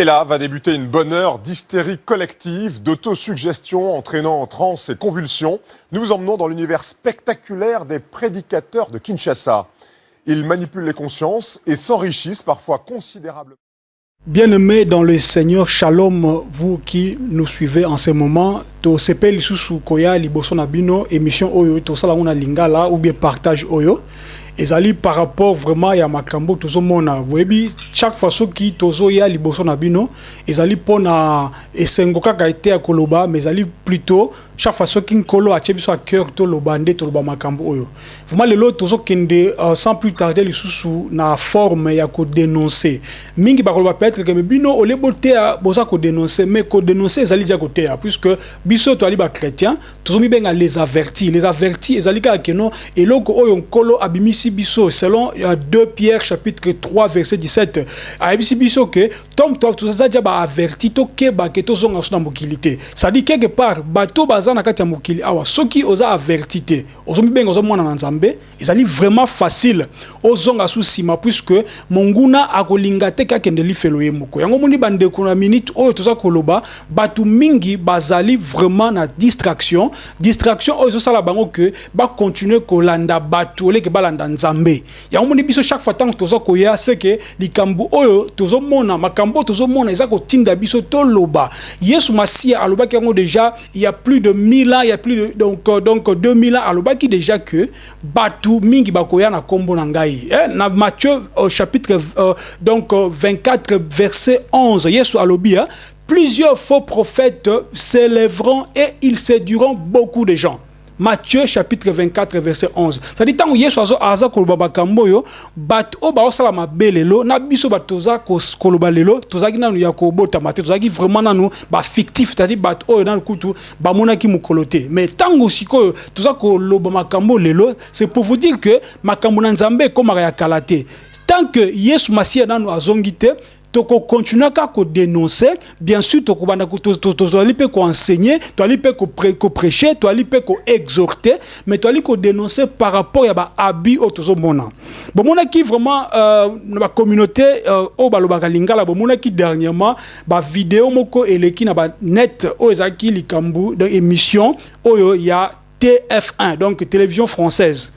Et là va débuter une bonne heure d'hystérie collective, d'autosuggestion entraînant en transe et convulsions. Nous vous emmenons dans l'univers spectaculaire des prédicateurs de Kinshasa. Ils manipulent les consciences et s'enrichissent parfois considérablement. Bien-aimés dans le Seigneur, shalom, vous qui nous suivez en ce moment, to sepeli susu koya liboso na bino émission oyo to sala ngona lingala ou bien partage oyo. Ezali par rapport vraiment à makambo tozo mona webi chaque fois qui tozo ya liboso na bino ezali pona esengoka ka été à koloba mais ezali plutôt chaque fois qui nkolo a tchebiso à cœur to lobande to loba makambo oyo vraiment le lot tozo kende sans plus tarder lisusu na forme ya ko dénoncer mingi ba koloba peut-être que bino ole boté boza ko dénoncer mais ko dénoncer ezali ja côté puisque biso to ali ba chrétien tozo mi benga les avertis ezali ka keno eloko oyo nkolo abimisi biso selon 2 Pierre chapitre 3 verset 17 abimisi biso que tom toi tout ça ba averti to ke ba ke to zonga sona mokilité ça dit quelque part bato baza na kati ya mokili awa soki oza avertité ozo mi benga ozo mona na nzambe ezali vraiment facile ozonga sous sima puisque monguna akolinga te ka kende lifelo yemoko yango moni bande ko na minute oyo toza koloba batu mingi bazali vraiment na distraction oyo sala bango que ba continuer kolanda batu oleke balanda nzambe yango moni biso chaque fois tant toza koya c'est que likambu oyo tozo mona makambo tozo mona eza ko tinda biso to loba Yesu Masia alobaki yango déjà il y a plus de 1000 ans il y a plus de donc 2000 ans alobaki déjà que batu mingi bakoya na kombo na ngai na Matthieu chapitre 24 verset 11 Yesu alobi plusieurs faux prophètes s'élèveront et ils séduiront beaucoup de gens. Matthieu chapitre 24 verset 11. Ça dit tant Yesu aza koloba makambo yo bat o ba osala mabelelo na biso batoza koloba lelo tozaki nanu ya kobota mate tozaki vraiment nanu ba fictif c'est-à-dire bat o na kutu ba monaki mukolote mais tango siko toza koloba makambo lelo c'est pour vous dire que makambo na nzambe komaka ya kalate tant que Yesu Masia nanu azongite toko continuer ka ko dénoncer bien sûr toko banda ko to ali pe ko enseigner to ali pe ko prêcher to ali pe ko exhorter mais to ali ko dénoncer par rapport ya ba abi otozo mona bon mona ki vraiment na ba communauté o balobaka lingala bon mona ki dernièrement ba vidéo moko eleki na ba net o ezaki likambu de émission oyo ya TF1 donc télévision française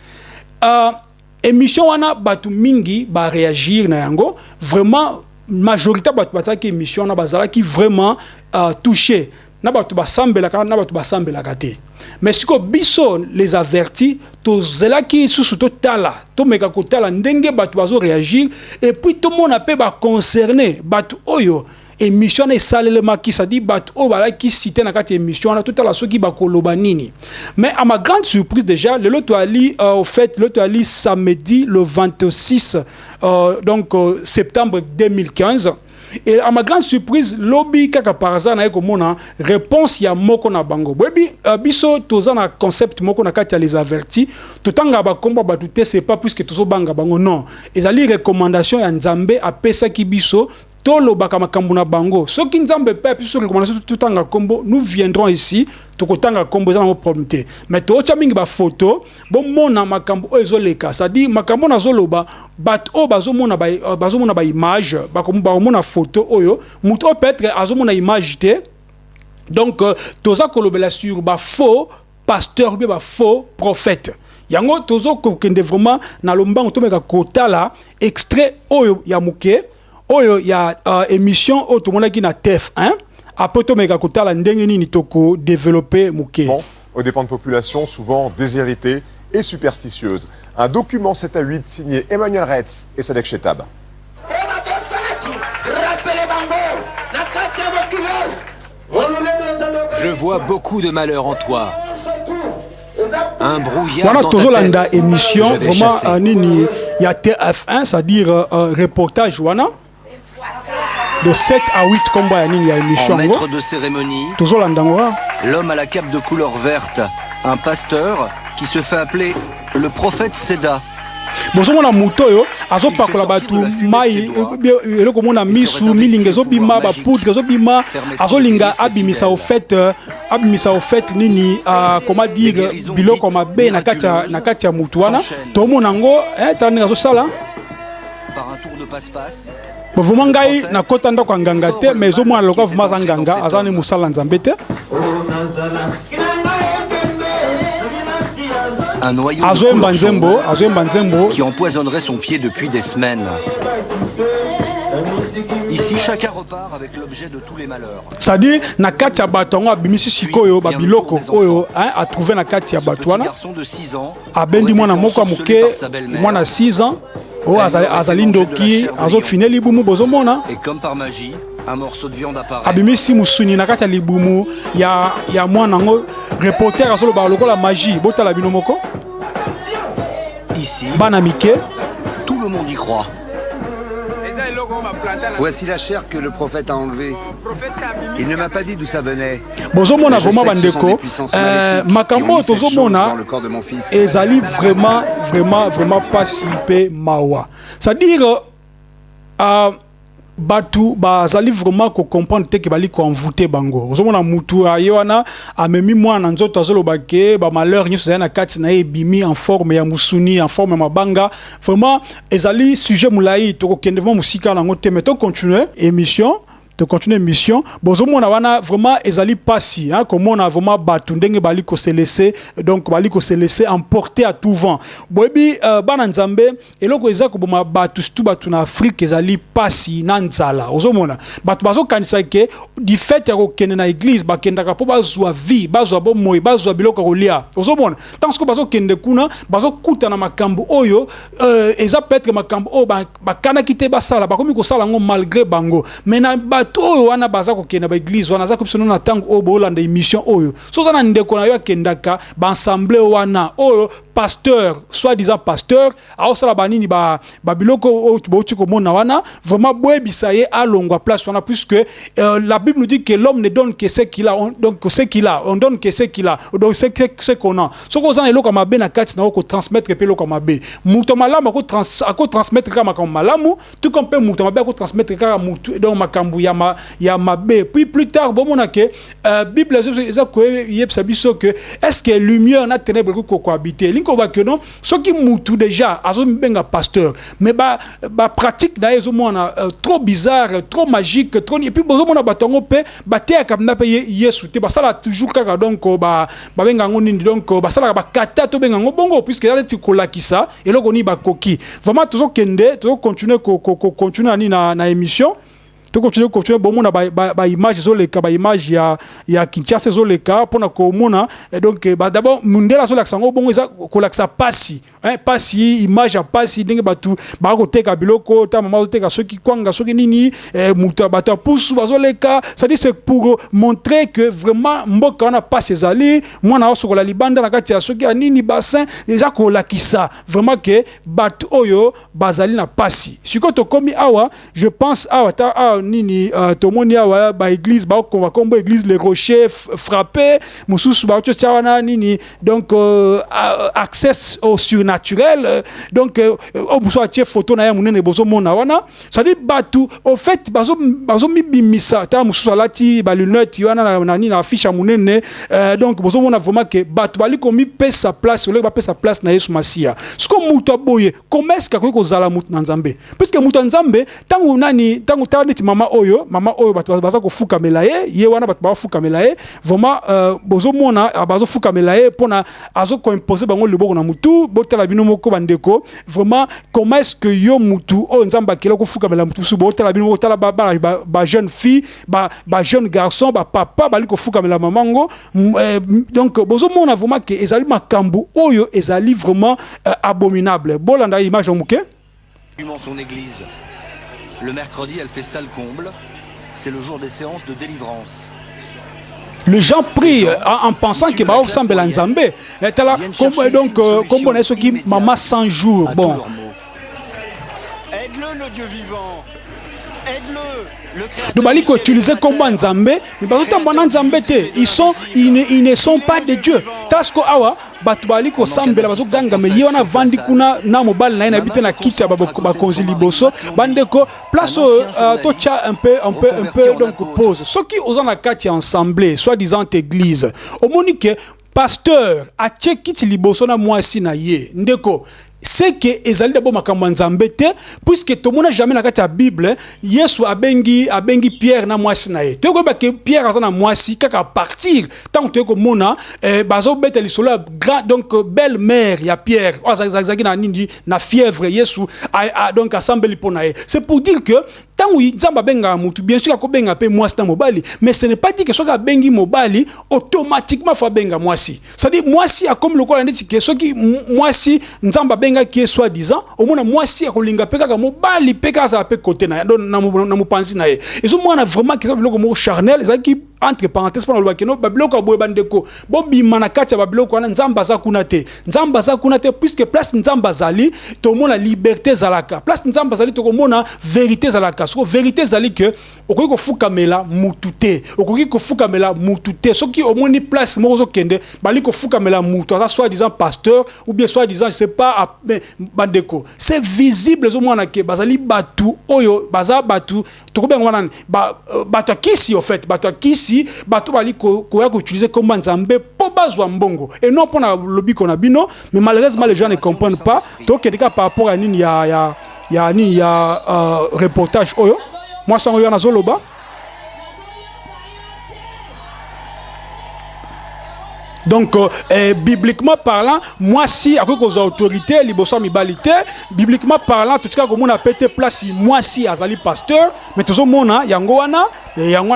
émission wana batu mingi ba réagir na yango vraiment majorité bataki émission na bazala qui vraiment touché na batu basambela na batu basambela kate mais siko biso les avertis to zela ki susu to tala to meka ko tala ndenge batu bazo réagir et puis tout le monde a pe ba concerné batu oyo émission et salelema qui ça dit bat o bala qui cité na kati émission na tout à la so qui ba koloba nini mais à ma grande surprise déjà le loto ali au fait le loto ali samedi le 26 septembre 2015 et à ma grande surprise lobby kaka par hasard na komona réponse ya moko na bango bebi biso toza na concept moko na kati ya les avertis totanga ba komba ba douter c'est pas puisque tozo banga bango non ezali recommandation ya nzambe apesa ki biso tolo bakamakambu na bango soki nzambe pe piso recommandation tutanga kombo nous viendrons ici tokotanga kombo za na problème te mais to cha mingi ba photo bon mona makambu ezoleka ça dit makambo na zoloba bat o bazomona ba image ba mona photo oyo muto peut-être azomona image te donc toza kolobela sur ba faux pasteur bi ba faux prophète yango tozo kokende vraiment na lombango to meka kotala extrait oyo ya muke oyo ya émission au tout monde qui na TF1 après to meka kotala ndenge nini toko développer muke bon, aux dépens de populations souvent déshéritées et superstitieuses. Un document 7 à 8 signé Emmanuel Retz et Sadek Chetab. Je vois beaucoup de malheur en toi. Un brouillard voilà, dans ta tête. Émission vraiment nini ya TF1 c'est-à-dire reportage wana de 7 à 8 combats à nini ya émission en maître de cérémonie l'homme à la cape de couleur verte un pasteur qui se fait appeler le prophète Seda. Bozomona mutoyo azopakola batu mai eloko mona misu milinga ezobima ba poudre ezobima azolinga abimisa au fait nini comment dire biloko mabe na kati ya mutu wana tomona ngo tani azosala par un tour de passe-passe Vraiment ngai na kota ndako nganga te mais zo mwana loka vraiment zanganga azani musala nzambe te. Un noyau de Banzembo qui empoisonnerait son pied depuis des semaines. Ici, chacun repart avec l'objet de tous les malheurs. Ça dit, na kati ya batongo abimisi sikoyo ba biloko oyo a trouvé na kati ya batwana. Garçon de 6 ans. Abendi mwana moko muke, mwana 6 ans. Oh azali ndoki, azo fineli bumu bozomona. Et comme par magie, un morceau de viande apparaît. Abimisi musuni na kati ya libumu ya mwana ngo reporter azolo ba lokola magie, botala bino moko. Ici, bana mike, tout le monde y croit. Voici la chair que le prophète a enlevée. Il ne m'a pas dit d'où ça venait. Bozomona vraiment bandeko, makambo tozomona dans le corps de mon fils. ezali vraiment pas si pe mawa. C'est-à-dire batu bazali vraiment ko comprendre te ke bali ko envoûter bango. Ozomona mutu ayewana amemi mwana nzoto azoloba ke ba malheur nyoso na kati na ebimi en forme ya musuni, en forme ya mabanga. Vraiment ezali sujet mulai to ko kende vraiment musika na ngote mais to continuer émission. De continuer mission bozomona wana vraiment ezali pasi hein comme on a vraiment batu ndenge bali ko se laisser donc bali ko se laisser emporter à tout vent boyebi bana nzambe eloko eza ko boma batu surtout batu na Afrique ezali pasi na nzala ozomona batu bazo kanisa ke du fait ya ko kende na église bakendaka po bazwa vie bazwa bo moyi bazwa biloko ko lia ozomona tant que bazo kende kuna bazo kuta na makambo oyo eza peut-être makambo o bakana kite basala bakomi ko sala ngo malgré bango mais na oyo wana baza ko kenda ba église wana za ko biso na tango o bolanda émission oyo so za na ndeko na yo kendaka ba ensemble wana oyo pasteur soi-disant pasteur a osala banini ba biloko o tubo mona wana vraiment boebisa ye alongwa place wana puisque la Bible nous dit que l'homme ne donne que ce qu'il a donc ce qu'il a on donne que ce qu'il a donc ce qu'on a so ko za na eloko mabe na kati na ko transmettre pe eloko mabe muto malamu ko transmettre kama malamu tout comme pe muto mabe ko transmettre kama muto donc makambu ya mabe puis plus tard bon mona que Bible eza ko yebisa biso que est-ce que lumière na ténèbres ko cohabiter linko ba que non ce qui mutu déjà azo benga pasteur mais ba pratique na ezo mona trop bizarre trop magique trop et puis bozo mona batongo pe batea kamna pe Yesu te basala toujours kaka donc ba benga ngo nini donc basala ba kata to benga ngo bongo puisque là ti kolakisa eloko ni ba koki vraiment toujours kende toujours continuer continuer na émission to continuer bon mona ba image zoleka ba image ya Kinshasa zoleka pona ko mona donc d'abord mundela zolaka ngo bongo eza kolakisa pasi hein pasi image ya pasi ndenge batu ba ko teka biloko ta mama teka soki kwanga soki nini muta bata pusu bazoleka ça dit c'est pour montrer que vraiment mboka wana pasi ezali mwana osokola libanda na kati ya soki nini bassin eza kolakisa vraiment que batu oyo bazali na pasi siko to komi awa je pense awa ta nini tomoni awa ba église ba kombo église les rochers frappés mususu ba tcha wana nini donc accès au surnaturel donc au buso atie photo na ya munene bozo mona wana ça dit batu au fait bazo mibimisa ta mususu alati ba lunette wana na nini na affiche munene donc bozo mona vraiment que batu bali komi pesa sa place ole ba pesa place na Yesu Masia siko mutu aboye comment est-ce que ko zala mutu na Nzambe parce que mutu Nzambe tangu nani tangu tawani mama oyo bato baza ko fuka melaye ye wana bato ba fuka melaye vraiment bozo mona bazo fuka melaye pona azo ko imposer bango liboko na mutu botala bino moko bandeko vraiment comment est-ce que yo mutu o Nzamba kelo ko fuka melaye mutu su botala bino botala ba jeune fille ba jeune garçon ba papa bali ko fuka melaye mamango donc bozo mona vraiment que ezali makambu oyo ezali vraiment abominable bolanda image omuke son église. Le mercredi, elle fait salle comble. C'est le jour des séances de délivrance. Les gens prient en pensant que bah ressemble à Nzambe. Donc comme on est ce qui maman 100 jours. Bon. Aide-le le Dieu vivant. Aide-le. Donc bali ko utiliser comme Nzambe, mais ba tout en Nzambe te. Ils ne sont pas de Dieu. Tasko awa batu bali ko sambela bazo ganga me yona vandi kuna na mobile na ina bite na kiti ya ba konzi liboso bandeko place to cha un peu donc pause ce qui aux en kati ensemble soi-disant église au monique pasteur a che kiti liboso na mwasi na ye ndeko c'est que ezali d'abord makambo nzambe te, puisque tout le monde jamais na kati ya Bible Yesu abengi Pierre na mwasi na ye. To ko ba que Pierre azana mwasi kaka partir tant que mona bazo bete lisolo grand donc belle-mère ya Pierre azaki na nindi na fièvre Yesu donc assemble pona ye. C'est pour dire que tant où nzamba benga mutu bien sûr ko benga pe mwasi na mobali, mais ce n'est pas dit que soka bengi mobali automatiquement fa benga mwasi. Ça dit mwasi a comme le ko ndeti que soki mwasi nzamba benga qui soit disant au moins mwasi akolinga pe kaka mobali pe kaka za pe côté na na mopanzi na ye. Et so mwana vraiment que ça biloko mo charnel ezaki entre parenthèses pendant le bakeno babiloko boye bandeko bobi manakati ya babiloko wana nzamba za kuna te puisque place nzamba zali to mona liberté zalaka place nzamba zali to mona vérité zalaka so vérité zali que okoki ko fukamela mutu te soki omoni place moko zo kende bali ko fukamela mutu ça soit disant pasteur ou bien soit disant je sais pas bandeko c'est visible zo mona ke bazali batu oyo baza batu to ko benga wana batu kisi au fait batu bali ko utiliser comme nzambe po bazwa mbongo et non pour na lobby qu'on a bino mais malheureusement les gens ne comprennent pas donc quelqu'un par rapport à nini ya reportage oyo moi ça on a zoloba donc bibliquement parlant moi si à quoi aux autorités liboso mibalité bibliquement parlant tout cas comme on a pété place moi si azali pasteur mais toujours mona yango wana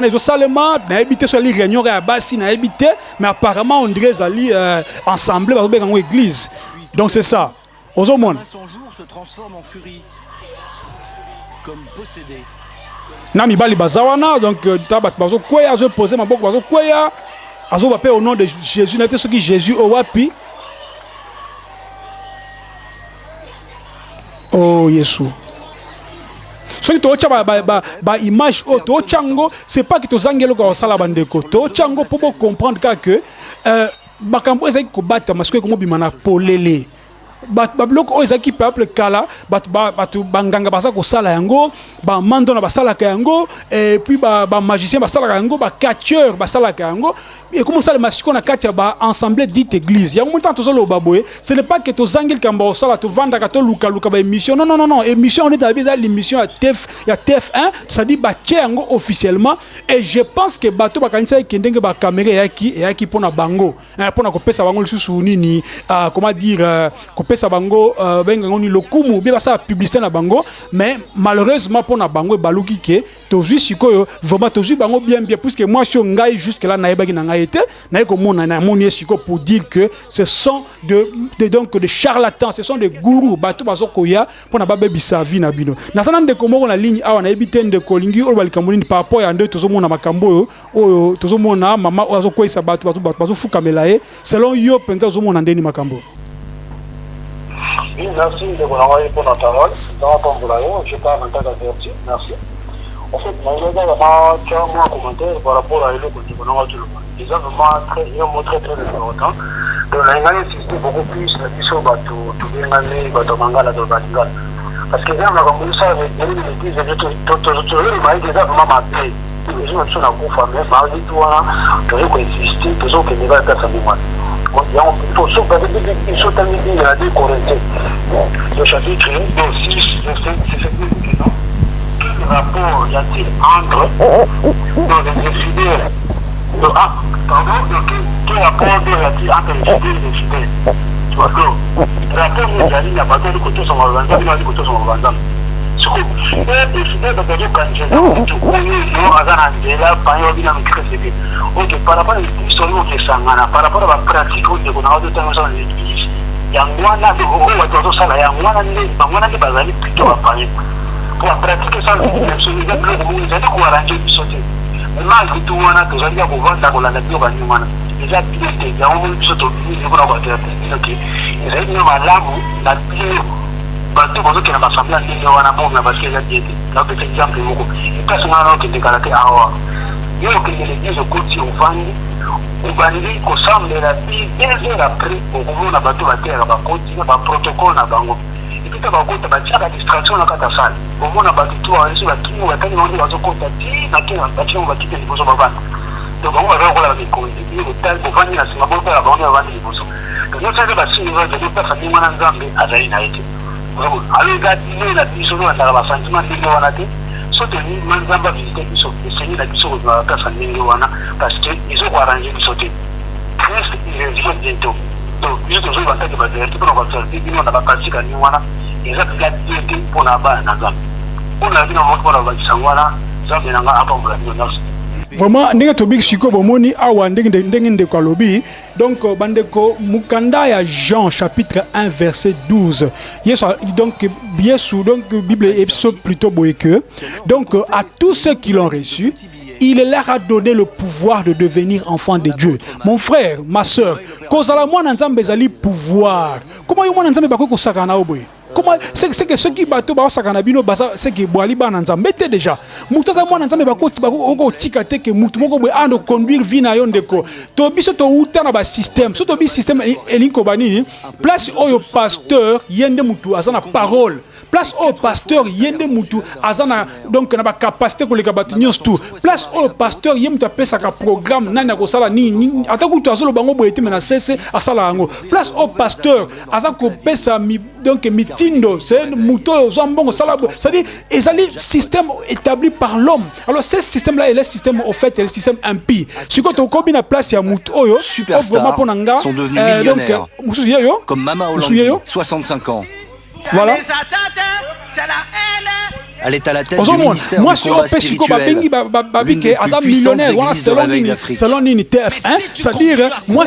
ezo salema na habité sur les réunions ya basi na habité mais apparemment on dirait zali ensemble ba benga église donc c'est ça ozo mona son jour se transforme en furie comme possédé na mibali bazawana donc tabat bazo kwaya zo poser maboko bazo kwaya azo bape au nom de Jésus n'était ce qui Jésus au wapi oh Yesu ce qui tocha ba image o tochango c'est pas que tozangelo ko sala bandeko tochango pour comprendre que makambo ezaki ko battre parce que comme bimana polele babiloko oyo ezaki peuple kala batu banganga baza kosala yango bamando na basalaka yango et puis magicien basalaka yango catcheur basalaka yango et comment ça le masiko na kati ba ensemble dite église yango montant tozolo baboye ce n'est pas que tozangeli kamba osala to vanda ka to luka ba émission non émission on est dans l'émission ya TF1 ça dit ba yango officiellement et je pense que bato bakanisa kendenge ba caméra yaki pona bango pona ko pesa bango lisusu nini comment dire pesa bango benga ngoni lokumu bi basa publicité na bango mais malheureusement pour na bango baluki ke tozui sikoyo vraiment tozui bango bien puisque moi je ngai jusque là na yebaki na ngai été na ko mona na moni siko pour dire que ce sont donc de charlatans ce sont des gourous bato bazokoya pour na babebisa vie na bino na sana ndeko moko na ligne awa na yebite ndeko lingi o balikamoni par rapport ya nde tozomona makambo oyo tozomona mama azokoisa bato bazofukamela ye selon yo penza tozomona ndeni makambo. Oui, merci de vous envoyer pour notre parole. Dans ton boulot, je parle en tant qu'averti. Merci. En fait, moi, tu as un commentaire par rapport à l'eau que tu connais tout le monde. Ils ont vraiment très important. Donc, là, il a insisté beaucoup plus sur tout le manga, la Balingal. Parce que là, on a commencé à l'église, il m'a dit déjà vraiment m'appeler. Les gens sont en confirmé, m'a dit, toi, tu as insisté, tu as que tu as mémoire. Il faut sauvegarder les choses à midi, il y a des Corinthiens. Le chapitre 6, c'est quel rapport y a-t-il entre les fidèles quel rapport y a-t-il entre les fidèles et les fidèles? Tu vois que le rapport il n'y a pas de côté son organisme, il y a des côtés son organisme. Les fidèles de Dieu quand je ok, par rapport à l'église, par rapport à la pratique qu'on a de temps dans l'église, il y a moins de bazali plutôt à Paris. Pour pratiquer ça, il y a quoi arranger du sauter. Mais malgré tout, on a besoin de voir la bio banimana. Les activités, il y a un moment de sauter, il y a un moment de sauter, il y a un moment de sauter. Bato bozo kena basambla ndenge wana bo na basela diete na pe exemple moko ipasi ngana ke dekalate awa yo ke l'église okoti ovandi obandi kosambela bi 2 heures après okomona bato batera bakoti na ba protocole na bango epita bakota batiaka distraction na kata sala omona bato to ayesu bakini batani bango bazokota ti na kina batini bakite liboso babana donc on va voir la mikonzi il est tel ovandi na singa bo la bango bavandi liboso nous savons que si nous avons pas fait nous en Zambie à Zaïnaïti alors garder la mission dans la sentiment de l'humanité surtout nous Zambie visiter ils sont essayés la mission de la personne wana parce que ils ont arrangé de sauter presque ils ont dit bientôt donc ils ont toujours entendu baser tout pour faire des gens dans la pratique à wana ils ont gardé pour la base dans Zambie on a vu dans notre pour la Sangwana Zambie n'a pas encore vraiment ndenge tobik siko bomoni awa ndenge ndeko lobi donc bandeko mukanda ya Jean chapitre 1 verset 12 yesu donc Yesu donc Bible est plutôt boye que donc à tous ceux qui l'ont reçu il leur a donné le pouvoir de devenir enfants de Dieu. Mon frère, ma soeur, kozala mwana nzambe ezali pouvoir. Comment yo mwana nzambe bako kosakana oboye? Comment c'est que ceux qui bateau ba sakana bino basa c'est que boali ba nzambe te déjà. Mutaza mwana nzambe bako tika te que mutu moko boye ando conduire vie na yo ndeko. To biso to uta na ba système. So to bi système elinko banini place oyo pasteur yende mutu azana parole. Place au pasteur yende mutu azana donc na ba capacité ko leka batu nyos tout. Place au pasteur yem ta pesa ka programme nani ko sala ni ataku to azolo bango boyete mena cesse asala ngo. Place au pasteur azan ko pesa mi donc mitindo c'est muto zambongo sala c'est-à-dire ezali système établi par l'homme. Alors ce système là est le système au fait est le système impie. Si ko to kobi na place ya mutu oyo superstars sont devenus millionnaires comme Mama Holandi 65 ans. Voilà. Elle est à la tête du ministère moi, du combat spirituel. L'une des plus puissantes églises de réveil d'Afrique. C'est-à-dire, moi,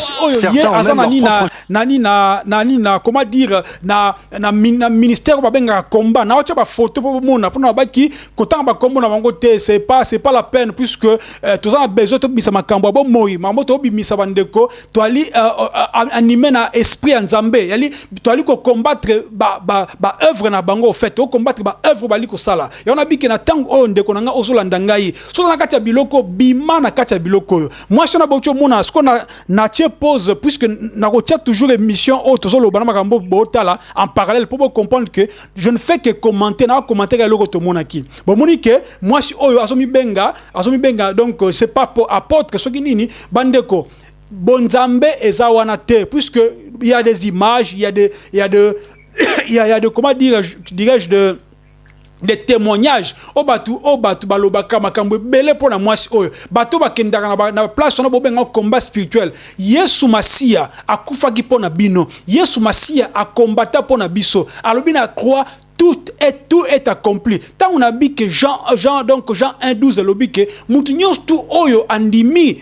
comment dire, na ministère babenga combat, na ocha ba photo pour mona, pour na baki, kotan ba kombo na bango te, c'est pas la peine puisque tous en besoin de misa makambo bo moi, mamoto bi misa bandeko, to ali animer na esprit nzambe, yali to ali ko combattre ba œuvre na bango au fait, au combattre ba œuvre bali ko sala. Ya on a biki na tango o ndeko nanga ozolanda ngai. So na kati ya biloko bima na kati ya biloko. Moi je na bocho mona, ce qu'on na tie pause puisque na retient toujours émission o tozolo bana makambo botala en parallèle pour comprendre que je ne fais que commenter na commenter ka loko to monaki. Bon monike moi si oyo azomi benga donc c'est pas pour apôtre soki nini bandeko bonzambe ezawana te puisque il y a des images, il y a de comment dire dirais-je des témoignages au batu balobaka makambo belé pour na mwasi oyo bato bakendaka na place na bobenga combat spirituel. Yesu Masia akufaki pona bino, Yesu Masia akombata pona biso alobi na croix tout est accompli. Tant on a dit que Jean 1:12 lobi que mutu nyos tout oyo andimi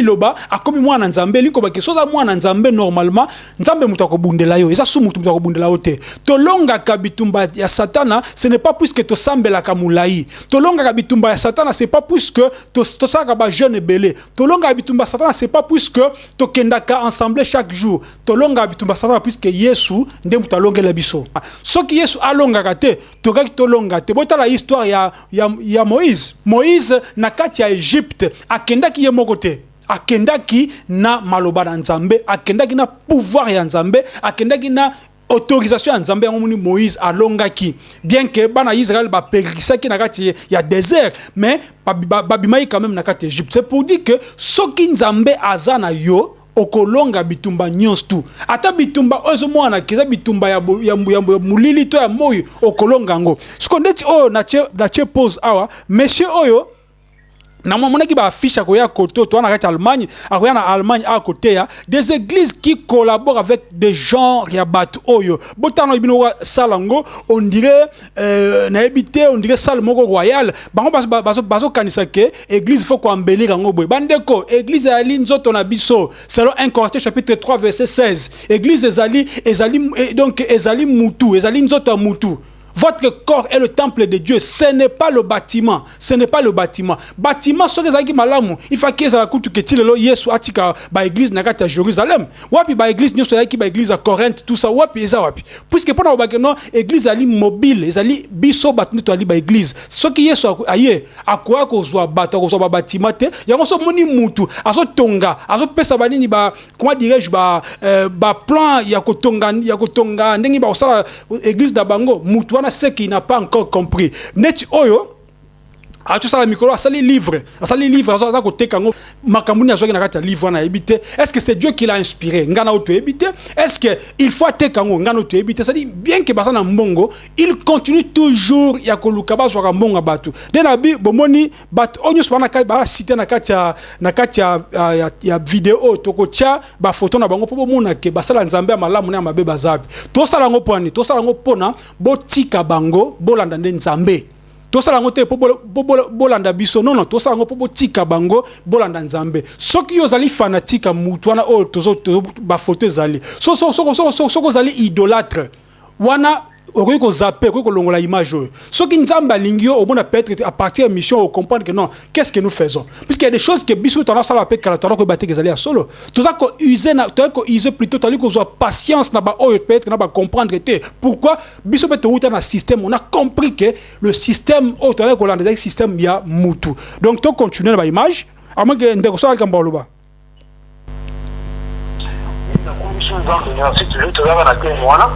loba akomi mwana nzambe liko ba ke soza mwana nzambe normalement nzambe mutu akobundela yo eza su mutu akobundela ote to longa kabitumba ya satana ce n'est pas puisque to sambela kamulai to longa kabitumba ya satana c'est pas puisque to saka ba jeune belé to longa kabitumba satana c'est pas puisque to kendaka ensemble chaque jour to longa kabitumba satana puisque Yesu nde mutu alongela biso soki Yesu alonga te tokaki tolonga te bota la histoire ya Moïse na kati ya Égypte akendaki ye moko te akendaki na maloba na nzambe akendaki na pouvoir ya nzambe akendaki na autorisation ya nzambe ngomuni Moïse alongaki bien que bana Israël ba périsaki na kati ya désert mais babimai quand même na kati ya Égypte. C'est pour dire que soki nzambe azana yo okolonga bitumba nyons tout ata bitumba ozo mwana keza bitumba ya mulili to ya moyo okolonga ngo sikondeti oyo na che pose awa monsieur oyo na mona ki ba affiche akoya koto to na kati Allemagne akoya na Allemagne à côté ya des églises qui collaborent avec des gens ya bat oyo botano ibino salango on dirait na habité on dirait salle moko royal bango baso kanisa ke église faut ko embellir ngo boy bandeko église ya linzoto na biso selon 1 Corinthiens chapitre 3 verset 16 église donc ezali mutu ezali nzoto mutu. Votre corps est le temple de Dieu. Ce n'est pas le bâtiment. Ce n'est pas le bâtiment. Bâtiment, ce que vous malamu. Il faut que ça coûte que tu le Yesu atika ba église na kati ya Jérusalem. Wapi ba église nyoso yaki ba église à Corinthe tout ça wapi eza wapi. Puisque pendant ba non église ali mobile, ezali biso batnu to ali ba église. Ce qui Yesu aye akwa ko zwa bato ko zwa ba bâtiment te. Yango so moni mutu azo tonga, azo pesa ba nini ba comment dirais-je ba plan ya ko tonga ndenge ba osala église da bango mutu ce qui n'a pas encore compris. Net oyo a tout ça la micro ça les livre ça côté kango makamuni azoki na kata livre na ebité est-ce que c'est Dieu qui l'a inspiré ngana auto ebité est-ce que il faut te kango ngana auto ebité ça dit bien que basa na mbongo il continue toujours ya koluka bazo ka mbonga batu dena bi bomoni batu onyo swana ka ba citer na kata ya vidéo toko tia ba photo na bango po bomona ke basala nzambe malamu na mabe bazabi to sala ngo poni to sala ngo pona botika bango bolanda nzambe to sala ngo te po bolanda biso non to sala ngo po botika bango bolanda nzambe soki yo zali fanatique mutu wana o tozo ba photo zali so zali idolâtre wana okoki ko zapper okoki ko longola image oyo soki nzambe alingi yo obona peut-être à partir de mission on comprendre que non qu'est-ce que nous faisons puisqu'il y a des choses que biso tendance à la paix kala ko battre ezali ya solo toza ko user plutôt tali ko soit patience na ba oyo peut-être na ba comprendre te pourquoi biso peut outa na système on a compris que le système auto ko landa système ya mutu donc to continuer na ba image à moins que ndeko so alika mbaloba na condition dans le site tu vas na que moi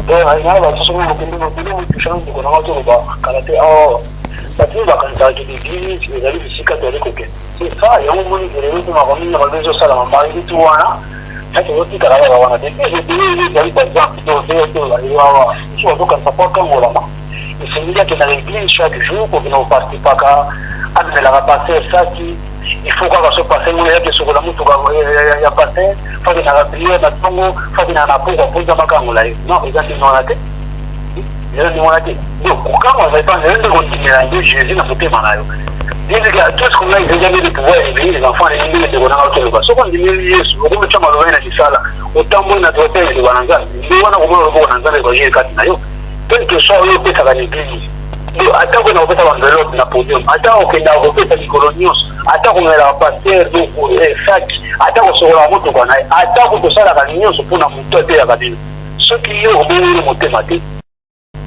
il y a la façon dont on peut changer de connaître le bas karaté ça fait la quantité de l'église les amis ici catholiques c'est ça il y a un moment où les gens m'ont mis dans le réseau ça la maman et tout là ça c'est aussi carré là on a des il y a pas d'exemple il y a soit donc ça pas comme là et c'est il y a que dans l'église chaque jour pour que nous participe pas à de la passer ça qui il faut qu'on va se passer où il y a des sur la moto il y a passé faut que la prière na tongo faut que na pour za makango là non ils ont non la tête ils ont la tête donc quand on va pas de continuer à Jésus na côté manayo dit que tout ce qu'on a déjà mis de pouvoir élever les enfants les milliers de wana autour ba so qu'on dit Yesu au chama lo na kisala utambo na tote de wananga ni wana ko lo wananga le ko je kati na yo quelque chose yo pesa ka l'église ata ko na opeta enveloppe na podium ata ko kenda opeta colonios ata ko ngela pasteur donc sac ata ko sola moto ko na ata ko tosala ka nyonso pona moto te ya badini soki yo obeli motema te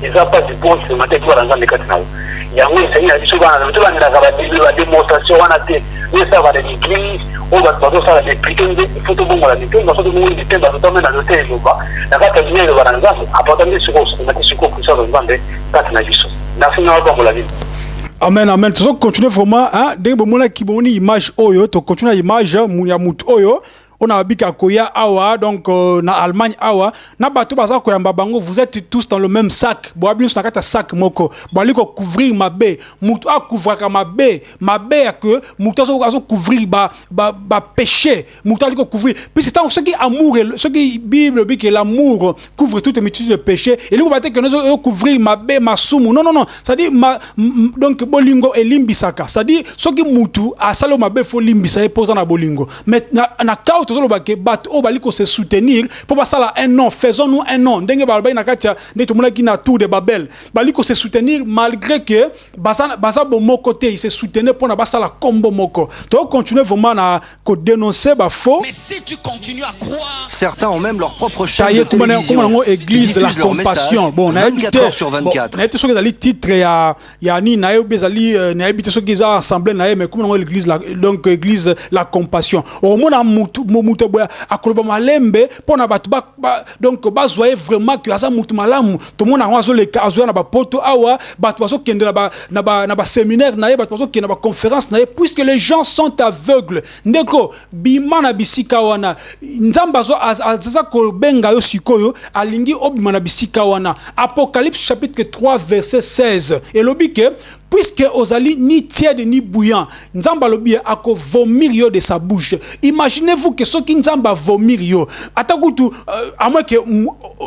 eza pas du bon c'est maté kwa nzambe kati na yo yango senya biso bana to bana ka badini ba démonstration wana te ni ça va de l'église on va pas ça des plutôt des photos bon la plutôt dans ce moment il était dans le domaine de l'hôtel Yoba la carte de de Baranza appartenait sur ce matin sur quoi ça va vendre kati na biso na fina ba la vie. Amen, amen. Toujours continuer vraiment, hein. Dès que mon qui boni image oyo, to continuer image, mounya mut oyo. On a bika koya awa donc na Allemagne awa na bato baza ko yamba bango vous êtes tous dans le même sac bo abino na kata sac moko bo liko couvrir mabe mutu a couvrir mabe que mutu azo couvrir ba péché mutu liko couvrir puis c'est tant ce qui amour ce qui Bible dit que l'amour couvre toute multitude de péchés et lui va dire que nous couvrir mabe masumu non ça dit donc bolingo et limbisaka ça dit ce qui mutu a salo mabe fo limbisa et poser na bolingo mais na se soutenir pour passer là un nom faisons-nous un nom ndenge balba na katia netomona ki na tour de Babel baliko se soutenir malgré que basa bo moko côté il se soutenir pour na basa la combo moko donc continuer vraiment à dénoncer ba faux mais si tu continues à croire certains ont même leur propre chaîne de télévision comme église la compassion bon 24 heures sur 24 na été sur les titres ya ni na bezali na habité sur qui za assemblée na mais comme l'église donc église la compassion au mona mutu boya akoloba malembe pona batu donc bazoye vraiment que asa mutu malamu to mona wazo le kazo na ba poto awa batu bazo kende na ba séminaire na batu bazo kende na ba conférence na puisque les gens sont aveugles ndeko bima na bisika wana nzamba zo aza ko benga yo sikoyo alingi obima na bisika wana Apocalypse chapitre 3 verset 16 et lobike puisque Ozali ni tiède ni bouillant, Nzamba lobi ako vomir yo de sa bouche. Imaginez-vous que ceux qui Nzamba vomir yo, atakutu à moins que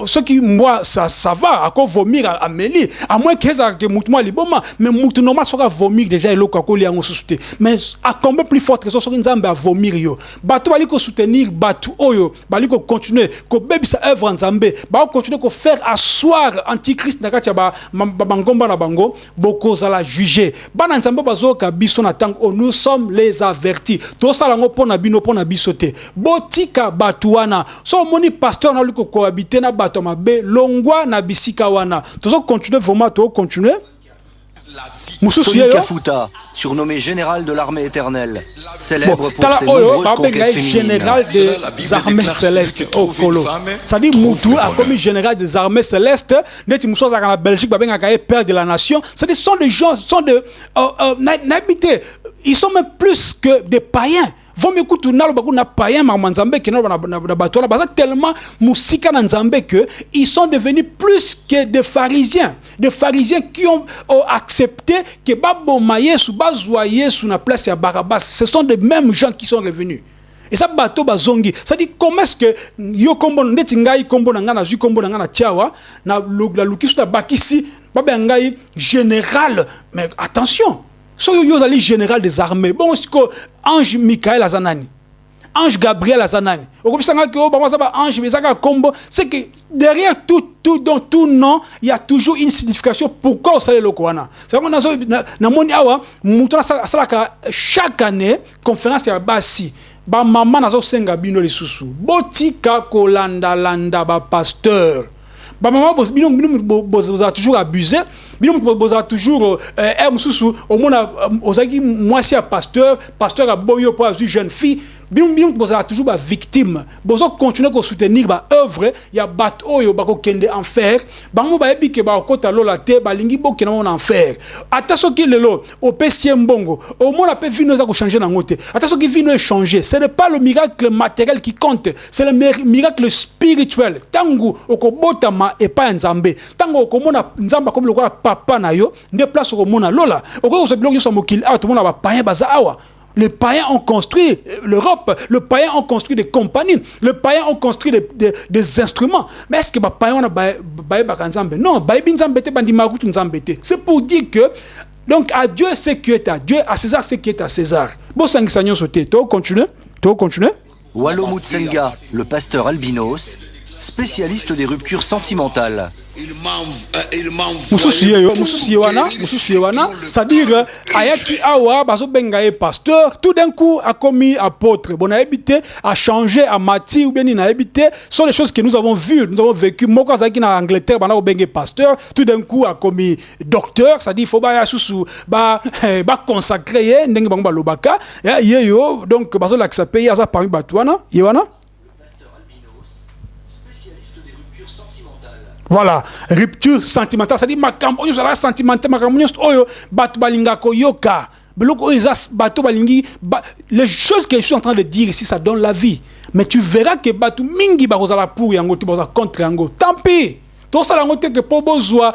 ceux qui moi ça va, ako vomir à Méli, à moins que ça que moutuma liboma, mais moutou normal sera vomir déjà et l'oko akoli en souté. Mais à combien plus fort que ceux qui Nzamba vomir yo. Bato bali ko soutenir batu oyo, bali ko continuer ko bebi sa œuvre Nzambe, ba continuer ko faire asseoir antichrist na katia ba bangomba na bango, boko za la juger. Bana Nzambe bazoka biso na tang nous sommes les avertis. To sala ngo pona bino pona bisote. Botika batuana. So moni pasteur na liko cohabiter na bato mabe longwa na bisika wana. To so continuer vraiment to continuer. Mususu Soni Kafuta, surnommé général de l'armée éternelle, célèbre pour ses oyo nombreuses conquêtes féminines. général des armées célestes au Kolo. C'est-à-dire Moutou a commis général des armées célestes. Neti Moussa en Belgique, père de la nation. C'est-à-dire sont des gens, sont de n'habité. Ils sont même plus que des païens. Vont m'écouter na lobaku na païen mamanzambe qui na batola basa tellement musika na nzambe que ils sont devenus plus que des pharisiens qui ont accepté que baboma Yesu bazwa Yesu na place ya Barabbas. Ce sont les mêmes gens qui sont revenus. Et ça bateau bazongi. Ça dit comment est-ce que yo kombo ndeti ngai kombo na ngana zu kombo na ngana tiawa na la lukisu ta bakisi babe ngai général. Mais attention. So yo ali général des armées. Bon c'est que ange Michael Azanani. Ange Gabriel Azanani. Ange Kombo, c'est que derrière tout nom, il y a toujours une signification. Pourquoi on s'allait le Koana? C'est qu'on a chaque année, conférence à Bassi. Ba maman nazo senga bino le susu. Botika kolanda landa ba pasteur. Ba maman vous a toujours abusé. Vous a toujours au monde ozaki moi si pasteur a boyo pour une jeune fille. Vous a toujours ba victime. Vous continuer à soutenir ba œuvre, il y a bat oyo ba ko kende enfer. Ba mo ba ebi ke ba kota lola te ba lingi bo kena en enfer. Attention ki lelo au PC mbongo. Au monde a pe vino za ko changer na ngote. Attention ki vino est changé. Ce n'est pas le miracle matériel qui compte, c'est le miracle spirituel. Tangu okobotama et pas nzambe. Tangu okomona nzamba comme le papa na yo, déplace au monde lola. Oko so biloko so mokili a tout le monde ba païen baza awa. Les païens ont construit l'Europe, les païens ont construit des compagnies, les païens ont construit des instruments. Mais est-ce que les païens ont baïe non, c'est pour dire que donc à Dieu ce qui est à Dieu, à César ce qui est à César. Bon, ça nous sauté. Tu continues. Wallo Mutsenga, le pasteur albinos, spécialiste des ruptures sentimentales. Mususu yewana, c'est-à-dire ayaki awa bazo benga e pasteur, tout d'un coup a commis apôtre. Bon a habité, a changé à Mati ou bien il a habité, sont les choses que nous avons vues, nous avons vécu. Moi quand zaki na Angleterre bana benga pasteur, tout d'un coup a commis docteur, c'est-à-dire faut ba susu ba consacrer ndenge bango ba lobaka, yeyo donc bazo l'accepter ya za parmi batwana, yewana. Voilà, rupture sentimentale, c'est-à-dire makambo yo sala sentimental makambo oyo batu balinga ko yoka. Beloko ezas batu balingi les choses que je suis en train de dire ici ça donne la vie. Mais tu verras que batu mingi ba kozala pour yango tu boza contre yango. Tant pis. Tout ça la ngote que po bozwa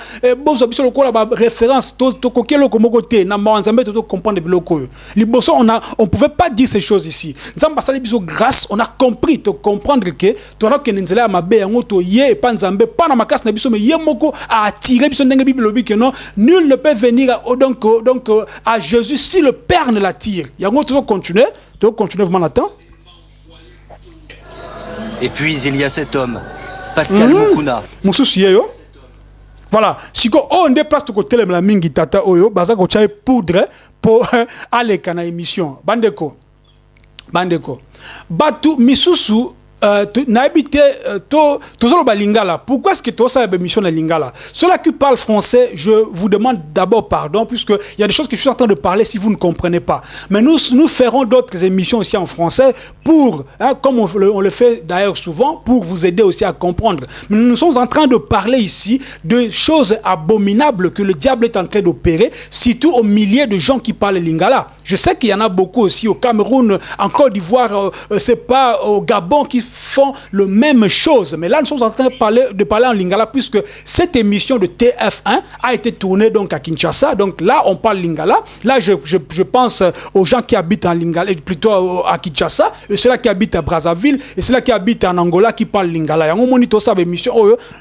biso lokola ba référence to kokelo ko mokote na manzambe to comprendre biloko. Liboso on pouvait pas dire ces choses ici. Nzamba sala biso grâce, on a compris to comprendre que to na ke nzela mabe yango to ye pa nzambe pa na makasi na biso mais ye moko a attiré biso ndenge Bible lobi que non, nul ne peut venir donc à Jésus si le Père ne l'attire. Yango to continuer vraiment là-dedans. Et puis il y a cet homme Pascal Mukuna. Voilà, si on déplace to côté la mingi tata oyo, baza ko tchaye poudre pour aller kana émission. Bandeko. Batu misusu n'habité toujours au lingala. Pourquoi est-ce que tu as ça émission de lingala? Ceux-là qui parlent français, je vous demande d'abord pardon, puisque il y a des choses que je suis en train de parler si vous ne comprenez pas. Mais nous ferons d'autres émissions aussi en français pour, comme on le fait d'ailleurs souvent, pour vous aider aussi à comprendre. Mais nous sommes en train de parler ici de choses abominables que le diable est en train d'opérer, surtout au milliers de gens qui parlent lingala. Je sais qu'il y en a beaucoup aussi au Cameroun, en Côte d'Ivoire, c'est pas au Gabon qui font le même chose. Mais là, nous sommes en train de parler en lingala puisque cette émission de TF1 a été tournée donc à Kinshasa. Donc là, on parle lingala. Là, je pense aux gens qui habitent en lingala, plutôt à Kinshasa, et ceux-là qui habitent à Brazzaville, et ceux-là qui habitent en Angola qui parlent lingala. Et on monite ça émission